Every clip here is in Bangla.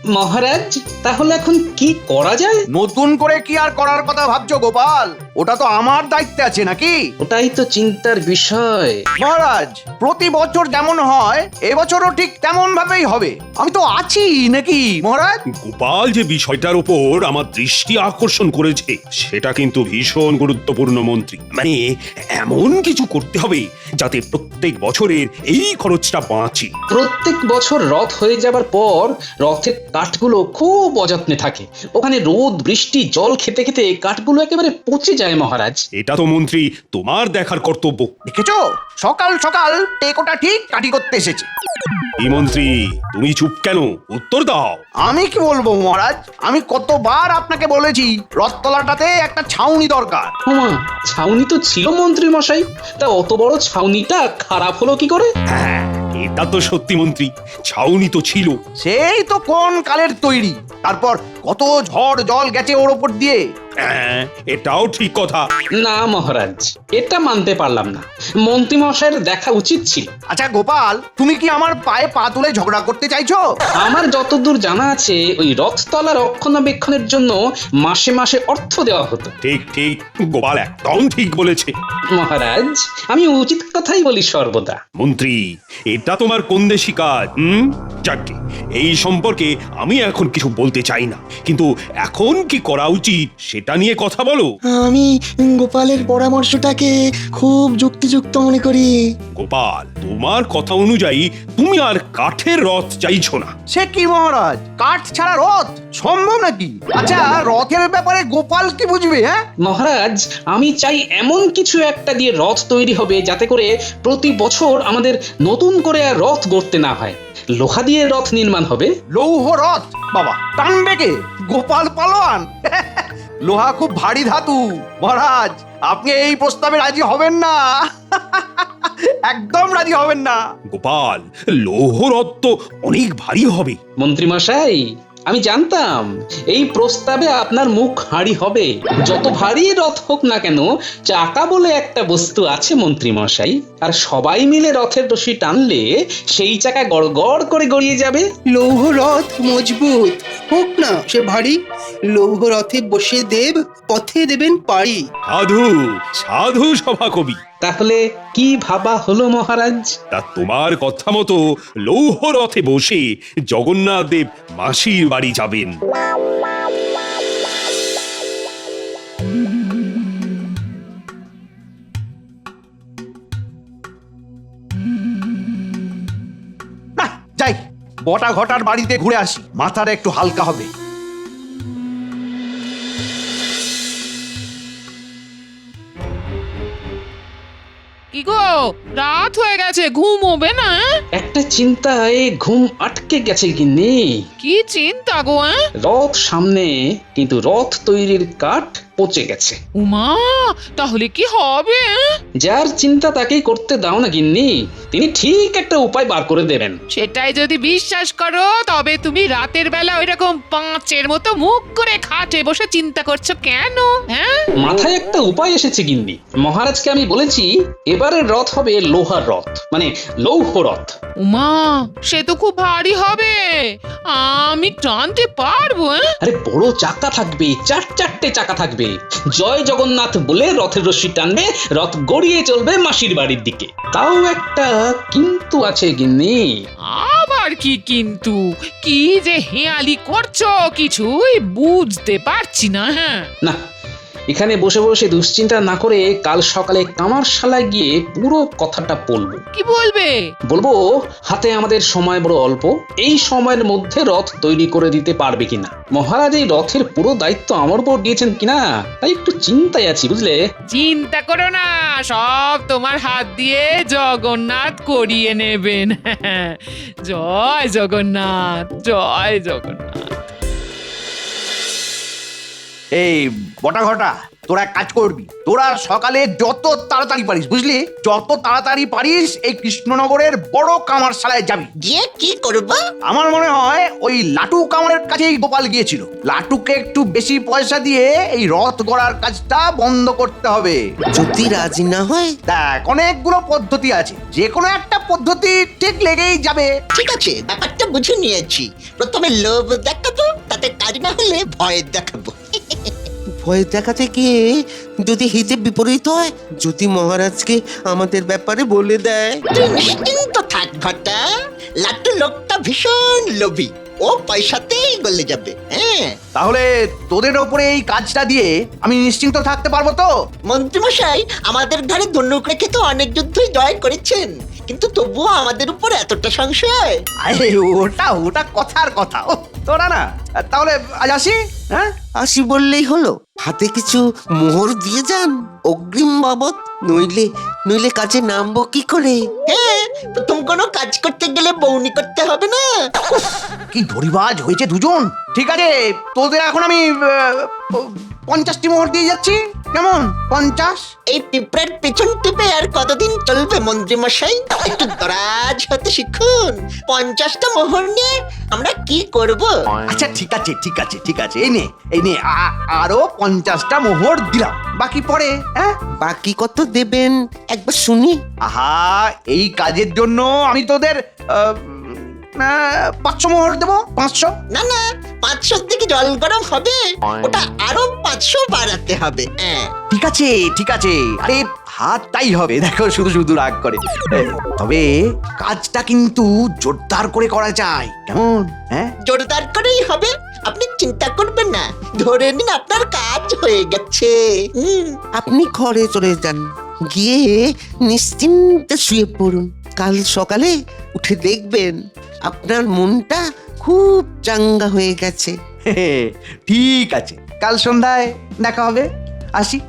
মহারাজ, তাহলে এখন কি করা যায়? নতুন করে কি আর করার কথা ভাবছো গোপাল? ওটা তো আমার দায়িত্বে আছে নাকি? ওটাই তো চিন্তার বিষয়। মহারাজ, প্রতি বছর যেমন হয় এবছরও ঠিক তেমন ভাবেই হবে। আমি তো আছি নাকি মহারাজ? গোপাল যে বিষয়টার উপর আমার দৃষ্টি আকর্ষণ করেছে সেটা কিন্তু ভীষণ গুরুত্বপূর্ণ মন্ত্রী। মানে এমন কিছু করতে হবে যাতে প্রত্যেক বছরের এই খরচটা বাঁচে। প্রত্যেক বছর রথ হয়ে যাবার পর রথের কাঠগুলো খুব অযত্নে থাকে। ওখানে রোদ বৃষ্টি জল খেতে খেতে কাঠগুলো একেবারে পচে যায় মহারাজ। এটা তো মন্ত্রী তোমার দেখার কর্তব্য। দেখেছো, সকাল সকাল টেকোটা ঠিক কাটি করতে এসেছে। এই মন্ত্রী, তুমি চুপ কেন? উত্তর দাও। আমি কি বলবো মহারাজ, আমি কতবার আপনাকে বলেছি রথতলাটাতে একটা ছাউনি দরকার। ওমা, ছাউনি তো ছিল মন্ত্রী মশাই, তা অত বড় ছাউনিটা খারাপ হলো কি করে? হ্যাঁ, এটা তো সত্যি মন্ত্রী, ছাউনি তো ছিল। সেই তো কোন কালের তৈরি, তারপর কত ঝড় জল গেছে ওর ওপর দিয়ে। হ্যাঁ, এটাও ঠিক কথা। না মহারাজ, এটা মানতে পারলাম না। মন্ত্রী মশাইয়ের দেখা উচিত ছিল। আচ্ছা গোপাল, তুমি কি আমার পায়ে পা তুলে ঝগড়া করতে চাইছো? আমার যতদূর জানা আছে ওই রথতলা রক্ষণাবেক্ষণের জন্য মাসে মাসে অর্থ দেওয়া হতো। ঠিক ঠিক, গোপাল একদম ঠিক বলেছে। মহারাজ, আমি উচিত কথাই বলি সর্বদা। মন্ত্রী, এটা তোমার কোন দেশি কাজ? যাকে এই সম্পর্কে আমি এখন কিছু বলতে চাই না, কিন্তু এখন কি করা উচিত সেটা নিয়ে কথা বলো। আমি গোপালের পরামর্শটাকে খুব যুক্তিযুক্ত মনে করি। গোপাল, তোমার কথা অনুযায়ী তুমি আর কাঠের রথ চাইছো না। সে কি মহারাজ, কাঠ ছাড়া রথ সম্ভব নাকি? আচ্ছা, রথের ব্যাপারে গোপাল কি বুঝবে? হ্যাঁ মহারাজ, আমি চাই এমন কিছু একটা দিয়ে রথ তৈরি হবে যাতে করে প্রতি বছর আমাদের নতুন করে আর রথ গড়তে না হয়। লোহা দিয়ে রথ নির্মাণ হবে। লৌহ রথ? বাবা, টানবে কে? গোপাল পালোয়ান? লোহা খুব ভারী ধাতু মহারাজ, আপনি এই প্রস্তাবে রাজি হবেন না। একদম রাজি হবেন না। গোপাল, লৌহ রথ তো অনেক ভারী হবে। মন্ত্রী মশাই, আমি জানতাম এই প্রস্তাবে আপনার মুখ হাঁড়ি হবে। যত ভারী রথ হোক না কেন, চাকা বলে একটা বস্তু আছে মন্ত্রী মশাই, আর সবাই মিলে রথের রশি টানলে সেই চাকা গড় গড় করে গড়িয়ে যাবে। লৌহ রথ মজবুত হোক না সে ভারী, লৌহ রথে বসে দেব পথে দেবেন পাড়ি। সাধু সাধু সভাকবি। তাহলে কি ভাবা হলো মহারাজ? তা তোমার কথা মতো লৌহ রথে বসে জগন্নাথ দেব মাসির বাড়ি যাবেন। না, যাই বটা ঘটার বাড়িতে ঘুরে আসি, মাথাটা একটু হালকা হবে। কি গো, রাত হয়ে গেছে, ঘুমোবে না? একটা চিন্তায় ঘুম আটকে গেছে গিন্নি। কি চিন্তা গো? রথ সামনে, কিন্তু রথ তৈরির কাঠ পচে গেছে। উমা, তাহলে কি হবে? যার চিন্তা তাকেই করতে দাও না গিন্নি, তিনি ঠিক একটা উপায় বার করে দেবেন। সেটাই যদি বিশ্বাস করো, তবে তুমি রাতের বেলা ওইরকম পাঁচের মতো মুখ করে খাটে বসে চিন্তা করছো কেন? হ্যাঁ, মাথায় একটা উপায় এসেছে গিন্নি। মহারাজকে আমি বলেছি এবারের রথ হবে লোহার রথ, মানে লৌহ রথ। উমা, সে তো খুব ভারী হবে, আমি টানতে পারবো? আরে বড় চাকা থাকবে, চারটে চাকা থাকবে। জয় জগন্নাথ বলে রথের রশি টানবে, রথ গড়িয়ে চলবে মাসির বাড়ির দিকে। তাও একটা কিন্তু আছে গিন্নি। আবার কি কিন্তু? কি যে হেয়ালি করছো কিছুই বুঝতে পারছি না। হ্যাঁ না, এখানে বসে বসে দুশ্চিন্তা না করে কাল সকালে কামারশালায় গিয়ে পুরো কথাটা বলবো। কি বলবে? বলবো হাতে আমাদের সময় বড় অল্প, এই সময়ের মধ্যে রথ তৈরি করে দিতে পারবে কিনা। মহারাজ এই রথের পুরো দায়িত্ব আমার উপর দিয়েছেন কিনা, তাই একটু চিন্তায় আছি বুঝলে। চিন্তা করো না, সব তোমার হাত দিয়ে জগন্নাথ করিয়ে নেবেন। জয় জগন্নাথ, জয় জগন্নাথ। এই বটা ঘটা, তোরা এক কাজ করবি, তোরা সকালে যত তাড়াতাড়ি পারিস, বুঝলি, যত তাড়াতাড়ি পারিস এই কৃষ্ণনগরের বড় কামারশালায় যাবি। গিয়ে কি করবো? আমার মনে হয় ওই লাটু কামারের কাছেই গোপাল গিয়েছিল। লাটুকে একটু বেশি পয়সা দিয়ে এই রথ গড়ার কাজটা বন্ধ করতে হবে। যদি রাজি না হয়? দেখ, অনেকগুলো পদ্ধতি আছে, যে কোনো একটা পদ্ধতি ঠিক লেগেই যাবে। ঠিক আছে, ব্যাপারটা বুঝে নিয়েছি। প্রথমে লোভ দেখাবো, তাতে কাজ না হলে ভয় দেখাবো। ভয় দেখাতে গিয়ে যদি হিতে বিপরীত হয়, যদি মহারাজকে আমাদের ব্যাপারে বলে দেয়। তুই নিশ্চিন্ত থাক ঘটা, লাট্টু লোকটা ভীষণ লোভী, ও পয়সাতেই গলে যাবে। হ্যাঁ, তাহলে তোদের ওপরে এই কাজটা দিয়ে আমি নিশ্চিন্ত থাকতে পারবো তো? মন্ত্রীমশাই আমাদের ঘরে ধনুক রেখে তো অনেক যুদ্ধই জয় করেছেন, কিন্তু তবুও আমাদের উপর এতটা সংশয়। আরে ওটা ওটা কথার কথা। ও তোরা না, তাহলে আজ আসি। হ্যাঁ, আসি বললেই হলো? হাতে কিছু মোহর দিয়ে যান অগ্রিম বাবদ, নইলে নইলে কাজে নামবো কি করে? হ্যাঁ, প্রথম কোনো কাজ করতে গেলে বউনি করতে হবে না। কি ধরিবাজ হয়েছে দুজন। ঠিক আছে, তোদের এখন আমি 50টি মোহর দিয়ে যাচ্ছি। কেমন? 50? এই পিঁপড়ার পেছন টিপে আর কতদিন চলবে মন্ত্রীমশাই? একটু দরাজ হতে শিখুন। 50টা মোহর নিয়ে আমরা কি করব? আচ্ছা ঠিক আছে ঠিক আছে ঠিক আছে, এই নে এই নে, আরো 50টা মোহর দিলাম, বাকি পরে। হ্যাঁ, বাকি কত দেবেন একবার শুনি। আহা, এই কাজের জন্য আমি তোদের 500 মোহর দেবো। 500? না না, 500 দিকে জল গরম হবে, ওটা আরো 500 বাড়াতে হবে। হ্যাঁ, ঠিক আছে ঠিক আছে, আরে হাতটাই হবে, দেখো শুধু শুধু রাগ করে। তবে কাজটা কিন্তু জোরদার করে করা যায়, কেমন? হ্যাঁ, জোরদার করেই হবে, আপনি চিন্তা করবেন না। ধরে নিন আপনার কাজ হয়ে গেছে। আপনি ঘরে চলে যান, গিয়ে নিশ্চিন্তে শুয়ে পড়ুন। কাল সকালে উঠে দেখবেন আপনার মনটা খুব চাঙ্গা হয়ে গেছে। ঠিক আছে, কাল সন্ধ্যায় দেখা হবে। আসি।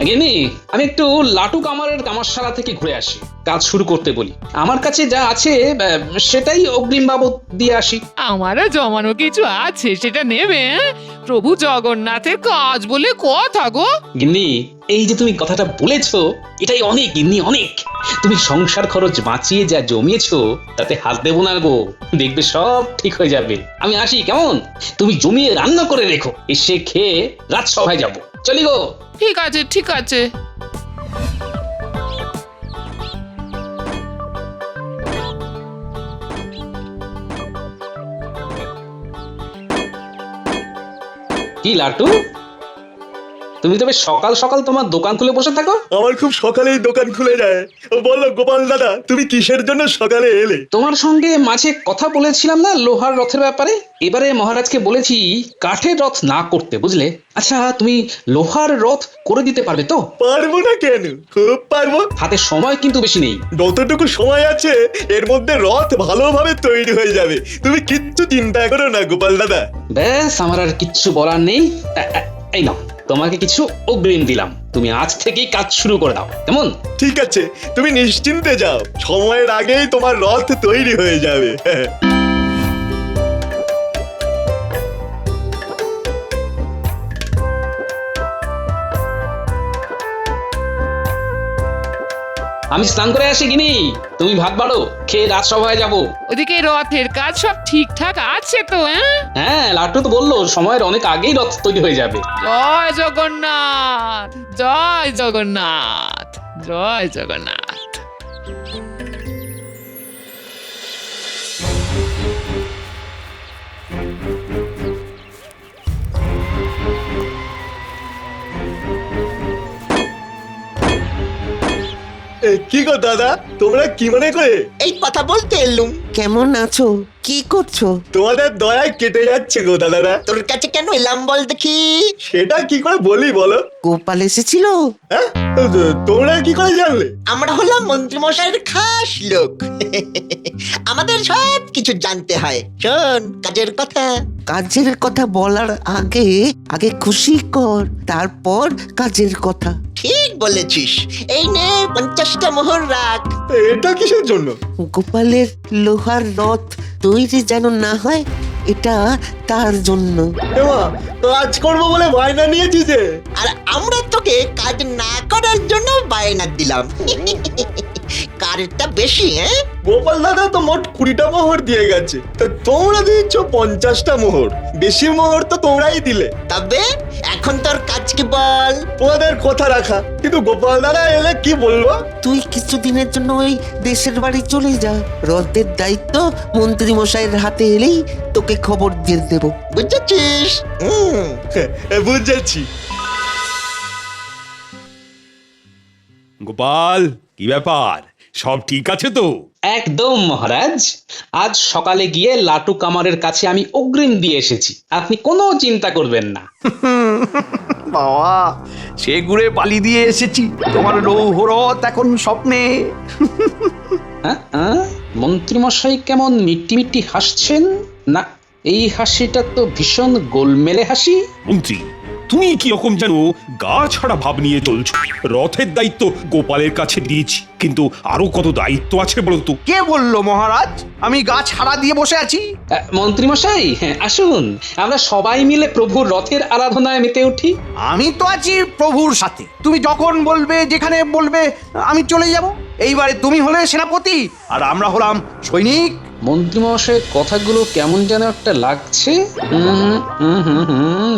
গিন্নি, আমি একটু লাটু কামারের কামারশালা থেকে ঘুরে আসি, কাজ শুরু করতে বলি। আমার কাছে যা আছে সেটাই অগ্রিম বাবদ দিয়ে আসি। আমারও জমানো কিছু আছে, সেটা নেবে? প্রভু জগন্নাথের কাজ বলে কথা গো। গিন্নি, এই যে তুমি কথাটা বলেছো, এটাই অনেক গিন্নি, অনেক। তুমি সংসার খরচ বাঁচিয়ে যা জমিয়েছো তাতে হাত দেবো না গো, দেখবে সব ঠিক হয়ে যাবে। আমি আসি, কেমন? তুমি জমিয়ে রান্না করে রেখো, এসে খেয়ে রাজসভায় যাবো। চলি গো। ঠিক আছে ঠিক আছে। কি লাটু, তুমি তবে সকাল সকাল তোমার দোকান খুলে বসে থাকো? আমার খুব সকালেই দোকান খুলে যায়। বলো গোপাল দাদা, তুমি কিসের জন্য সকালে এলে? তোমার সঙ্গে মাঝে কথা বলেছিলাম না লোহার রথের ব্যাপারে। এবারে মহারাজকে বলেছি কাঠের রথ না করতে, বুঝলে। আচ্ছা, তুমি লোহার রথ করে দিতে পারবে তো? পারবো না কেন, খুব পারবো। হাতে সময় কিন্তু বেশি নেই। যতটুকু সময় আছে এর মধ্যে রথ ভালোভাবে তৈরি হয়ে যাবে, তুমি কিচ্ছু চিন্তা করো না গোপাল দাদা। ব্যাস, আমার আর কিচ্ছু বলার নেই। এই নাও, তোমাকে কিছু অগ্রিম দিলাম, তুমি আজ থেকেই কাজ শুরু করে দাও, কেমন? ঠিক আছে, তুমি নিশ্চিন্তে যাও, সময়ের আগেই তোমার রথ তৈরি হয়ে যাবে। আমি স্নান করে আসি গিনি, তুমি ভাত বাড়ো, খেয়ে রাজসভায় যাবো। ওদিকে রথের কাজ সব ঠিকঠাক আছে তো? হ্যাঁ, লাটু তো বললো সময়ের অনেক আগেই রথ তৈরি হয়ে যাবে। জয় জগন্নাথ, জয় জগন্নাথ, জয় জগন্নাথ। কি গো দাদা, তোমরা কি মনে করে? এই কথা বলতে এলুম। কেমন আছো কি করছো? তোমাদের দয়ায় কেটে যাচ্ছে গো দাদারা। তোর কাছে কেন এলাম বল দেখি। সেটা কি করে বলি বলো? গোপাল এসেছিল। হ্যাঁ, তোমরা কি করে জানলে? আমরা হলাম মন্ত্রীমশাইয়ের খাস লোক। আমাদের সব কিছু জানতে হয়। শোন কাজের কথা। কাজের কথা বলার আগে আগে খুশি কর, তারপর কাজের কথা। ঠিক বলেছিস। এই নে 50টা মোহর রাখ। এটা কিসের জন্য? গোপালের লোহার রথ তৈরি যেন না হয়, এটা তার জন্য। এমা, কাজ করবো বলে বায়না নিয়েছি যে। আর আমরা তোকে কাজ না করার জন্য বায়না দিলাম। কারটা বেশি, হ্যাঁ? গোপাল দাদা তো মোট 20টা মোহর দিয়ে গেছে, তা তোমরা দিচ্ছ 50টা মোহর। বেশি মোহর তো তোমরাই দিলে। তবে এখন তোর কাজ কি বল? তোমাদের কথা রাখা, কিন্তু গোপাল দাদা এলে কি বলবো? তুই কিছুদিনের জন্য ওই দেশের বাড়ি চলে যা। রথের দায়িত্ব মন্ত্রী মশাইয়ের হাতে এলেই তোকে খবর দিয়ে দেব, বুঝেছিস? বুঝেছি। গোপাল, কি ব্যাপার, সব ঠিক আছে তো? একদম মহারাজ, আজ সকালে গিয়ে লাটু কামারের কাছে আমি অগ্রিম দিয়ে এসেছি, আপনি কোনো চিন্তা করবেন না। বাবা, সে ঘুরে পালি দিয়ে এসেছি, তোমার লৌহরথ এখন স্বপ্নে। মন্ত্রীমশাই কেমন মিট্টি মিট্টি হাসছেন? না, এই হাসিটা তো ভীষণ গোলমেলে হাসি। মন্ত্রী, তুমি কি রকম যেন গা ছাড়া ভাব নিয়ে চলছো। রথের দায়িত্ব গোপালের কাছে দিয়েছি, কিন্তু আরো কত দায়িত্ব আছে বলো তো? কে বললো মহারাজ আমি গাছ হারা দিয়ে বসে আছি? মন্ত্রীমশাই, হ্যাঁ আসুন, আমরা সবাই মিলে প্রভুর রথের আরাধনায় মেতে উঠি। আমি তো আছি প্রভুর সাথে, তুমি যখন বলবে যেখানে বলবে আমি চলে যাব। এইবারে তুমি হলে সেনাপতি আর আমরা হলাম সৈনিক। মন্ত্রীমশাইয়ের কথাগুলো কেমন যেন একটা লাগছে।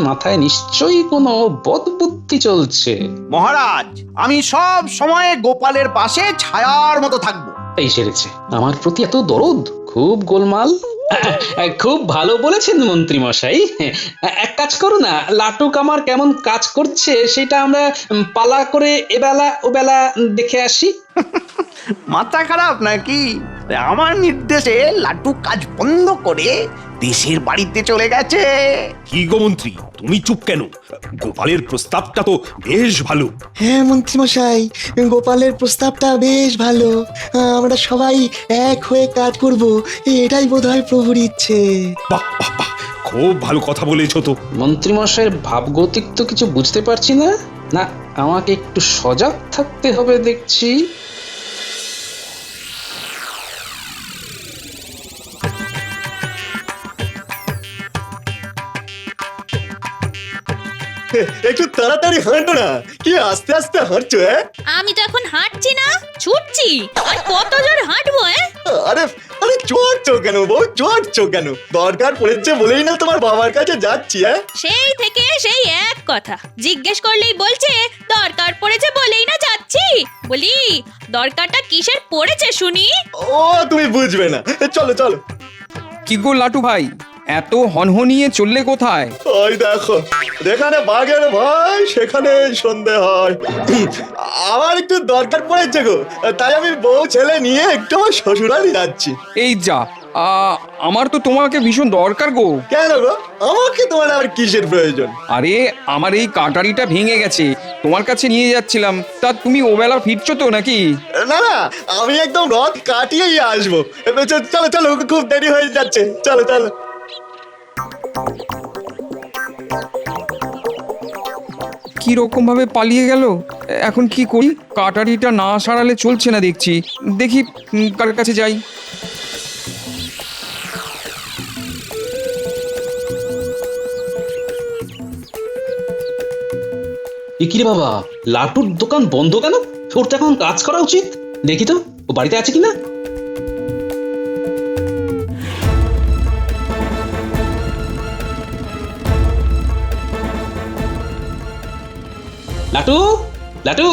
মাথায় নিশ্চয়ই কোনো বদবুদ্ধি চলছে। মহারাজ, আমি সব সময় গোপালের পাশে ছায়ার মতো থাকবো। এই সেরেছে, আমার প্রতি এত দরদ, খুব গোলমাল। খুব ভালো বলেছেন মন্ত্রীমশাই। এক কাজ করো না, লাটু কামার কেমন কাজ করছে সেটা আমরা পালা করে এবেলা ওবেলা দেখে আসি। মাথা খারাপ নাকি? আমার নির্দেশে লাটু কাজ বন্ধ করে দেশের বাড়িতে চলে গেছে। কি গো মন্ত্রী, তুমি চুপ কেন? গোপালের প্রস্তাবটা তো বেশ ভালো। হ্যাঁ মন্ত্রীমশাই, গোপালের প্রস্তাবটা বেশ ভালো। আমরা সবাই এক হয়ে কাজ করব, এটাই বোধহয় প্রভুর ইচ্ছে। বাহ বাহ বাহ, খুব ভালো কথা বলেছো তো। মন্ত্রীমশাইয়ের ভাবগতিক তো কিছু বুঝতে পারছি না। না, আমাকে একটু সজাগ থাকতে হবে দেখছি। একটু তাড়াতাড়ি হাঁটো না, কি আস্তে আস্তে হাঁটছো? আমি তো এখন হাঁটছি না, ছুটছি। আর কত জোর হাঁটবো? আরে আরে চড়ছো কেন বউ, চড়ছো কেন? দরকার পড়েছে বলেই না তোমার বাবার কাছে যাচ্ছি। সেই থেকে সেই এক কথা, জিজ্ঞেস করলেই বলছে দরকার পড়েছে বলেই না যাচ্ছি। বলি দরকারটা কিসের পড়েছে শুনি? ও তুমি বুঝবে না, চলো চলো। কি গো লাটু ভাই, এত হনহনিয়ে চললে কোথায়? ওই দেখো, যেখানে বাঘের ভয় সেখানে সন্ধে হয়। আমার একটু দরকার পড়েছে গো, তাই আমি বউ ছেলে নিয়ে একটু আমার শ্বশুরালি যাচ্ছি। এই যা, আমার তো তোমাকে ভীষণ দরকার গো। কেন গো, আমাকে তোমার আবার কিসের প্রয়োজন? আরে আমার এই কাটারিটা ভেঙে গেছে, তোমার কাছে নিয়ে যাচ্ছিলাম। তা তুমি ওবেলা ফিরছো তো নাকি? না না, আমি একদম রথ কাটিয়েই আসবো। চলো চলো, খুব দেরি হয়ে যাচ্ছে, চলো চলো। কি রকম ভাবে পালিয়ে গেল, এখন কি করি? কাটারিটা না সারালে চলছে না দেখছি। দেখি কার কাছে যাই। কি রে বাবা, লাটুর দোকান বন্ধ কেন? ওর তো এখন কাজ করা উচিত। দেখি তো ও বাড়িতে আছে কিনা। লাটু, লাটু,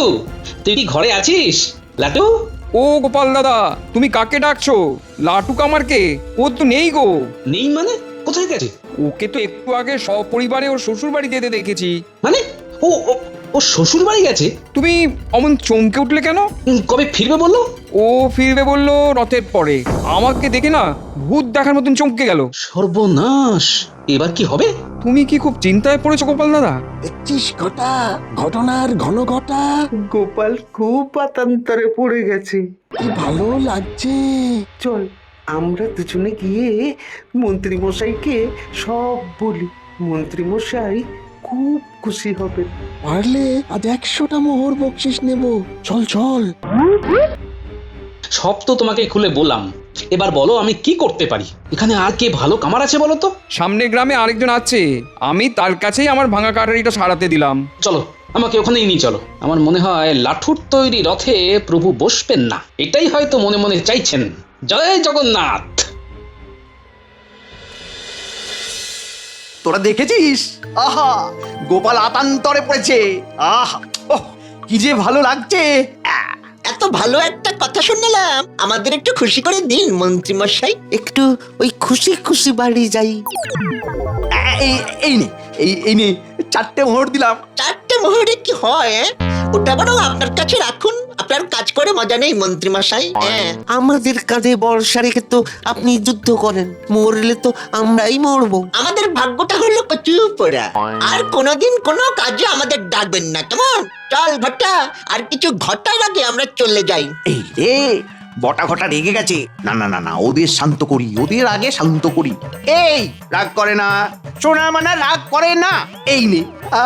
তুই কি ঘরে আছিস? লাটু। ও গোপাল দাদা, তুমি কাকে ডাকছো? লাটু কামারকে? ও তো নেই গো। নেই মানে? কোথায় গেছে? ওকে তো একটু আগে সপরিবারে ওর শ্বশুর বাড়ি যেতে দেখেছি। মানে ও ও শ্বশুর বাড়ি গেছে? তুমি অমন চমকে উঠলে কেন? কবে ফিরবে বললো? ও ফিরবে বললো রথের পরে। আমাকে দেখে না ভূত দেখার মতন চমকে গেল। সর্বনাশ, এবার কি হবে? তুমি কি খুব চিন্তায় পড়েছো গোপাল দাদা? দেখছিস ঘটা, ঘটনার ঘন ঘটা, গোপাল খুব পাতান্তরে পড়ে গেছে। কি ভালো লাগছে। চল আমরা দুজনে গিয়ে মন্ত্রী মশাইকে সব বলি। মন্ত্রী মশাই খুব খুশি হবে। পারলে আজ 100টা মোহর বকশিস নেব। চল চল। সব তো তোমাকে খুলে বললাম, এবার বলো আমি কি করতে পারি? এখানে আর কে ভালো কামার আছে বলো তো? সামনের গ্রামে আরেকজন আছে, আমি তার কাছেই আমার ভাঙা কাটারিটা সারাতে দিলাম। চলো আমাকে ওখানেই নিয়ে চলো। আমার মনে হয় লাঠুর তৈরি রথে প্রভু বসবেন না, এটাই হয়তো মনে মনে চাইছেন। জয় জগন্নাথ। তোরা দেখেছিস? আহা, গোপাল আতান্তরে পড়েছে। আহা, ওহ, কি যে ভালো লাগছে। এত ভালো একটা কথা শুনলাম, আমাদের একটু খুশি করে দিন মন্ত্রী মশাই। একটু ওই খুশি খুশি বাড়ি যাই। এই নে, এই নে, 4টে মোহর দিলাম। 4টে মোহরে কি হয়? ওটা বরং আপনার কাছে রাখুন, আপনার কাজ করে মজা নেই মন্ত্রী মশাই। আমাদের কাঁধে বর্ষা রেখে তো আপনি যুদ্ধ করেন, মরলে তো আমরাই মরবো। আমাদের ভাগ্যটা হলো কচু পোড়া, আর কোনোদিন কোনো কাজে আমাদের ডাকবেন না, কেমন? চল ঘটা, আর কিছু ঘটার আগে আমরা চলে যাই। এই রে, বটা ঘটা রেগে গেছে। না না না না, ওদের শান্ত করি, ওদের আগে শান্ত করি। এই রাগ করে না, সোনা মানা রাগ করে না। এই নে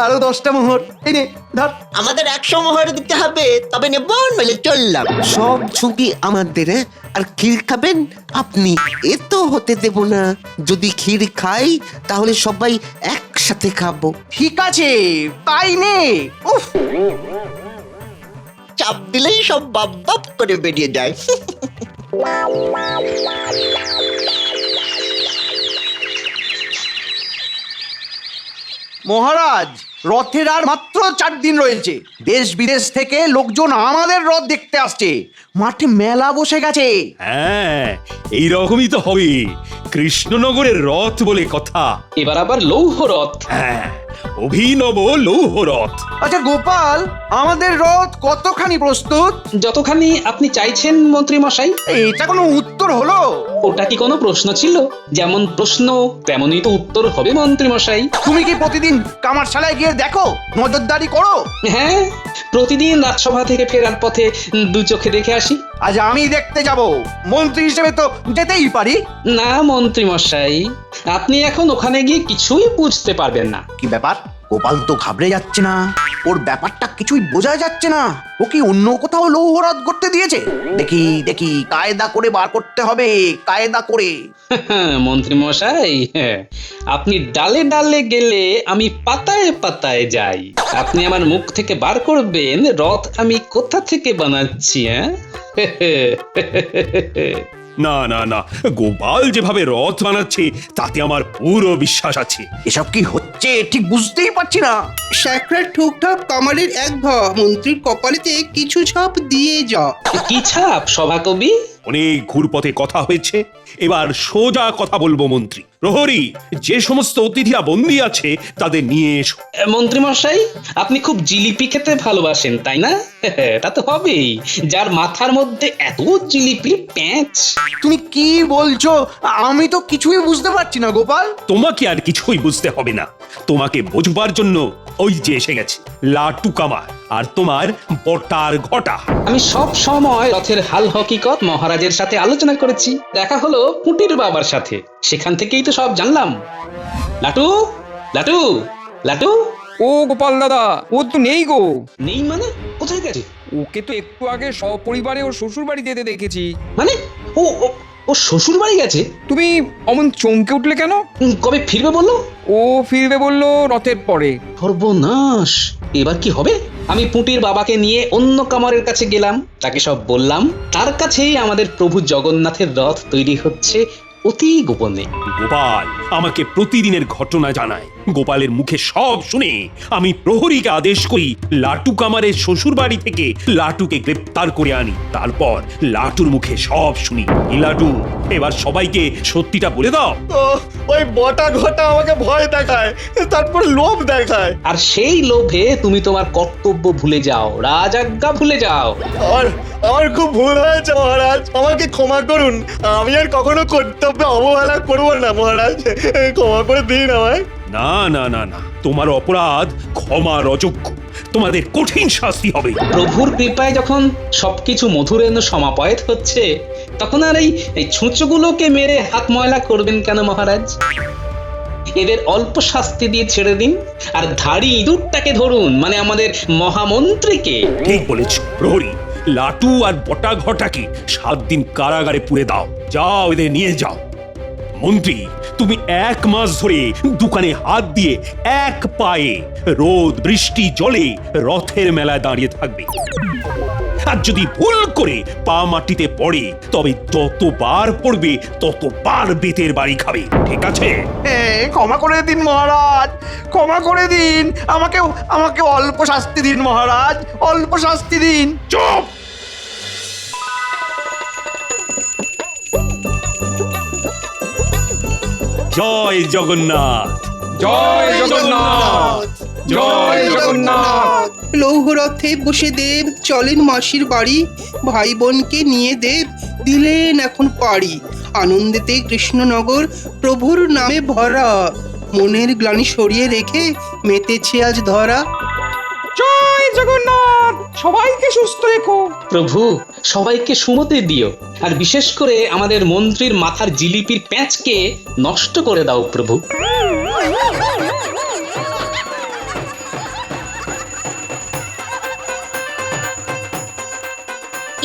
আরো 10টা মোহর, এই নে ধর। আমাদের 100 মোহর দিতে হবে, তবে নেব নইলে চললাম। সব ঝুঁকি আমাদের, আর ক্ষীর খাবেন আপনি। এ তো হতে দেব না। যদি ক্ষীর খাই তাহলে সবাই একসাথে খাবো। ঠিক আছে, তাই নে। উফ, চাপ দিলেই সব বাপ বাপ করে বেরিয়ে যায়। মহারাজ, রথের আর মাত্র 4 দিন রয়েছে। দেশ বিদেশ থেকে লোকজন আমাদের রথ দেখতে আসছে। মাঠে মেলা বসে গেছে। হ্যাঁ, এইরকমই তো হবে। কৃষ্ণনগরের রথ বলে কথা। এবার আবার লৌহ রথ। হ্যাঁ, অভিনব লৌহ রথ। আচ্ছা গোপাল, আমাদের রথ কতখানি প্রস্তুত? যতখানি আপনি চাইছেন মন্ত্রী মশাই। এটা কোনো উত্তর হলো? ওটা কি কোনো প্রশ্ন ছিল? যেমন প্রশ্ন তেমনই তো উত্তর হবে মন্ত্রী মশাই। তুমি কি প্রতিদিন কামারশালায় গিয়ে দেখো, নজরদারি করো? হ্যাঁ, প্রতিদিন রাজসভা থেকে ফেরার পথে 2 চোখে দেখে আসি। আজ আমি দেখতে যাব, মন্ত্রী হিসেবে তো যেতেই পারি। না মন্ত্রী মশাই, আপনি এখন ওখানে গিয়ে কিছুই বুঝতে পারবেন না। কি ব্যাপার? গোপাল তো ঘাবড়ে যাচ্ছে না, ওর ব্যাপারটা কিছুই বোঝা যাচ্ছে না। ও কি অন্য কোথাও লৌহরথ করতে দিয়েছে? দেখি দেখি, কায়দা করে বার করতে হবে, কায়দা করে। মন্ত্রী মশাই, আপনি ডালে ডালে গেলে আমি পাতায় পাতায় যাই। আপনি আমার মুখ থেকে বার করবেন রথ আমি কোথা থেকে বানাচ্ছি। না না না, গোপাল যেভাবে রথ বানাচ্ছে তাতে আমার পুরো বিশ্বাস আছে। এসব কি হচ্ছে ঠিক বুঝতেই পারছি না। স্যাকরার ঠুকঠাক কামারের এক ভ মন্ত্রীর কপালেতে কিছু ছাপ দিয়ে যা। কি ছাপ সভাকবি? অনেক ঘুরপথে কথা হয়েছে, এবার সোজা কথা বলবো মন্ত্রী। প্রহরী, যে সমস্ত অতিথিরা বন্দী আছে তাদের নিয়ে এসো। মন্ত্রী মশাই, আপনি খুব জিলিপি খেতে ভালোবাসেন তাই না? তা তো হবেই, যার মাথার মধ্যে এত জিলিপি প্যাঁচ। তুমি কি বলছো? আমি তো কিছুই বুঝতে পারছি না গোপাল। তোমাকে আর কিছুই বুঝতে হবে না, তোমাকে বোঝবার জন্য ওই যে এসে গেছে লাটু কামার আর তোমার বটার ঘটা। আমি সব সময় রথের হাল হকিকত মহারাজের সাথে আলোচনা করেছি। দেখা হলো পুটির বাবার সাথে, সেখান থেকেই তো সব জানলাম। লাটু লাটু লাটু। ও গোপাল দাদা, ও তো নেই গো। নেই মানে? কোথায় গেছে? ওকে তো একটু আগে সপরিবারে ওর শ্বশুর বাড়ি যেতে দেখেছি। মানে ও ও- ও শ্বশুর বাড়ি গেছে? তুমি অমন চমকে উঠলে কেন? কবে ফিরবে বললো? ও ফিরবে বললো রথের পরে। সর্বনাশ, এবার কি হবে? আমি পুটির বাবাকে নিয়ে অন্য কামারের কাছে গেলাম, তাকে সব বললাম। তার কাছেই আমাদের প্রভু জগন্নাথের রথ তৈরি হচ্ছে অতি গোপনে। গোপাল আমাকে প্রতিদিনের ঘটনা জানায়, গোপালের মুখে সব শুনে আমি প্রহরীকে আদেশ করি লাটু কামারের শ্বশুর বাড়ি থেকে লাটুকে গ্রেপ্তার করে আনি। তারপর লাটুর মুখে সব শুনি। এই লাটু, এবার সবাইকে সত্যিটা বলে দাও। ও, ওই বটা ঘটা আমাকে ভয় দেখায়, তারপর লোভ দেখায়। আর সেই লোভে তুমি তোমার কর্তব্য ভুলে যাও, রাজাজ্ঞা ভুলে যাও। আমার আমার খুব ভুল হয়েছে মহারাজ, আমাকে ক্ষমা করুন। আমি আর কখনো কর্তব্যে অবহেলা করবো না মহারাজ, ক্ষমা করে দিন আমায়। না না না না, তোমার অপরাধ ক্ষমার অযোগ্য, তোমাদের কঠিন শাস্তি হবে। প্রভুর কৃপায় যখন সবকিছু মধুরেন্দ্র সমাপয়েত হচ্ছে, তখন আর এই ছুঁচোগুলোকে মেরে হাত ময়লা করবেন কেন মহারাজ? এদের অল্প শাস্তি দিয়ে ছেড়ে দিন, আর ধাড়ি ইঁদুরটাকে ধরুন, মানে আমাদের মহামন্ত্রীকে। ঠিক বলেছ প্রহরী, লাটু আর বটা ঘটাকে 7 দিন কারাগারে পুরে দাও। যাও, এদের নিয়ে যাও। মন্ত্রী, তুমি 1 মাস ধরে দোকানে হাত দিয়ে এক পায়ে রোদ বৃষ্টি জলে রথের মেলায় দাঁড়িয়ে থাকবে। আর যদি ভুল করে পা মাটিতে পড়ে, তবে যতবার পড়বে ততবার বেতের বাড়ি খাবে। ঠিক আছে? ক্ষমা করে দিন মহারাজ, ক্ষমা করে দিন। আমাকে অল্প শাস্তি দিন মহারাজ, অল্প শাস্তি দিন। চুপ! জয় জগন্নাথ। জয় জগন্নাথ, জয় জগন্নাথ। লৌহরথে বসে দেব চলেন মাসির বাড়ি, ভাই বোনকে নিয়ে দেব দিলেন এখন পাড়ি। আনন্দেতে কৃষ্ণনগর প্রভুর নামে ভরা, মনের গ্লানি সরিয়ে রেখে মেতেছে আজ ধরা। জয় জগন্নাথ, সবাইকে সুস্থ রেখো। প্রভু, সবাইকে সুমতি দিও, আর বিশেষ করে আমাদের মন্ত্রীর মাথার জিলিপির প্যাঁচকে নষ্ট করে দাও প্রভু।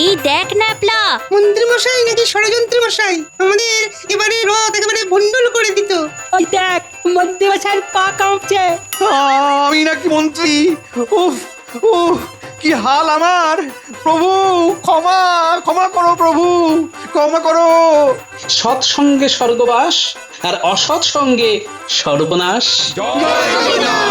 এই দেখ ন্যাপলা, মন্ত্রী মশাই নাকি ষড়যন্ত্রী মশাই আমাদের এবারে রথ একেবারে ভণ্ডুল করে দিত। ওই দেখ মন্ত্রী মশাইয়ের পা কাঁপছে। আমি নাকি মন্ত্রী? উফ উফ, কি হাল আমার! প্রভু ক্ষমা, ক্ষমা করো প্রভু, ক্ষমা করো। সৎসঙ্গে স্বর্গবাস, আর অসৎ সঙ্গে সর্বনাশ। জয় জগন্নাথ।